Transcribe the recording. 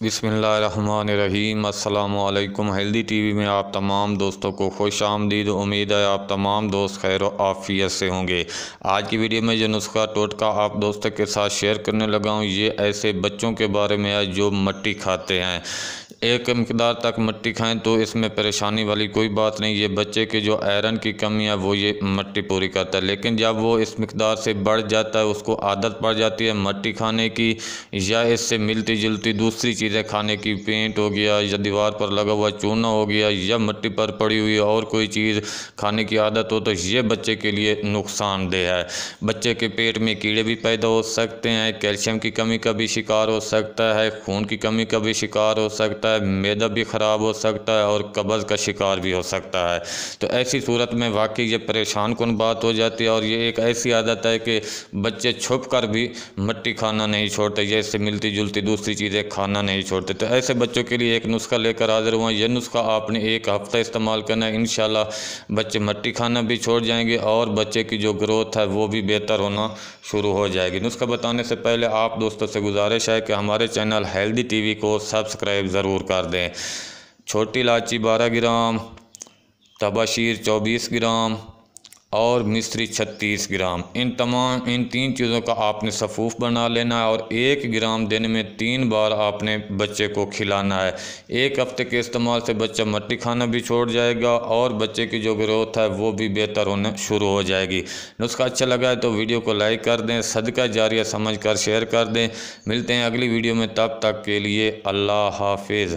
बिस्मिल्लाहिर्रहमानिर्रहीम। अस्सलामुअलैकुम। Healthy TV में आप तमाम दोस्तों को खुश आमदीद। उम्मीद है आप तमाम दोस्त खैर आफियत से होंगे। आज की वीडियो में जो नुस्खा टोटका आप दोस्तों के साथ शेयर करने लगा हूँ, ये ऐसे बच्चों के बारे में है जो मिट्टी खाते हैं। एक मिकदार तक मिट्टी खाएं तो इसमें परेशानी वाली कोई बात नहीं। ये बच्चे के जो आयरन की कमी है वो ये मिट्टी पूरी करता है, लेकिन जब वो इस मिकदार से बढ़ जाता है, उसको आदत पड़ जाती है मिट्टी खाने की या इससे मिलती जुलती दूसरी चीज़ें खाने की, पेंट हो गया या दीवार पर लगा हुआ चूना हो गया या मिट्टी पर पड़ी हुई और कोई चीज़ खाने की आदत हो, तो ये बच्चे के लिए नुकसानदेह है। बच्चे के पेट में कीड़े भी पैदा हो सकते हैं, कैल्शियम की कमी का भी शिकार हो सकता है, खून की कमी का भी शिकार हो सकता है, मैदा भी ख़राब हो सकता है और कब्ज़ का शिकार भी हो सकता है। तो ऐसी सूरत में वाकई ये परेशान कुन बात हो जाती है। और ये एक ऐसी आदत है कि बच्चे छुप कर भी मिट्टी खाना नहीं छोड़ते, जैसे मिलती जुलती दूसरी चीज़ें खाना नहीं छोड़ते। तो ऐसे बच्चों के लिए एक नुस्खा लेकर हाजिर हुआ। यह नुस्खा आपने एक हफ़्ता इस्तेमाल करना है, इंशाल्लाह बच्चे मिट्टी खाना भी छोड़ जाएंगे और बच्चे की जो ग्रोथ है वो भी बेहतर होना शुरू हो जाएगी। नुस्खा बताने से पहले आप दोस्तों से गुजारिश है कि हमारे चैनल हेल्दी टीवी को सब्सक्राइब ज़रूर कर दें। छोटी इलायची 12 ग्राम, तबाशीर 24 ग्राम और मिश्री 36 ग्राम, इन तीन चीज़ों का आपने सफ़ूफ बना लेना है और 1 ग्राम दिन में 3 बार आपने बच्चे को खिलाना है। एक हफ्ते के इस्तेमाल से बच्चा मिट्टी खाना भी छोड़ जाएगा और बच्चे की जो ग्रोथ है वो भी बेहतर होना शुरू हो जाएगी। नुस्खा अच्छा लगा है तो वीडियो को लाइक कर दें, सदका जारिया समझ कर शेयर कर दें। मिलते हैं अगली वीडियो में, तब तक के लिए अल्लाह हाफिज़।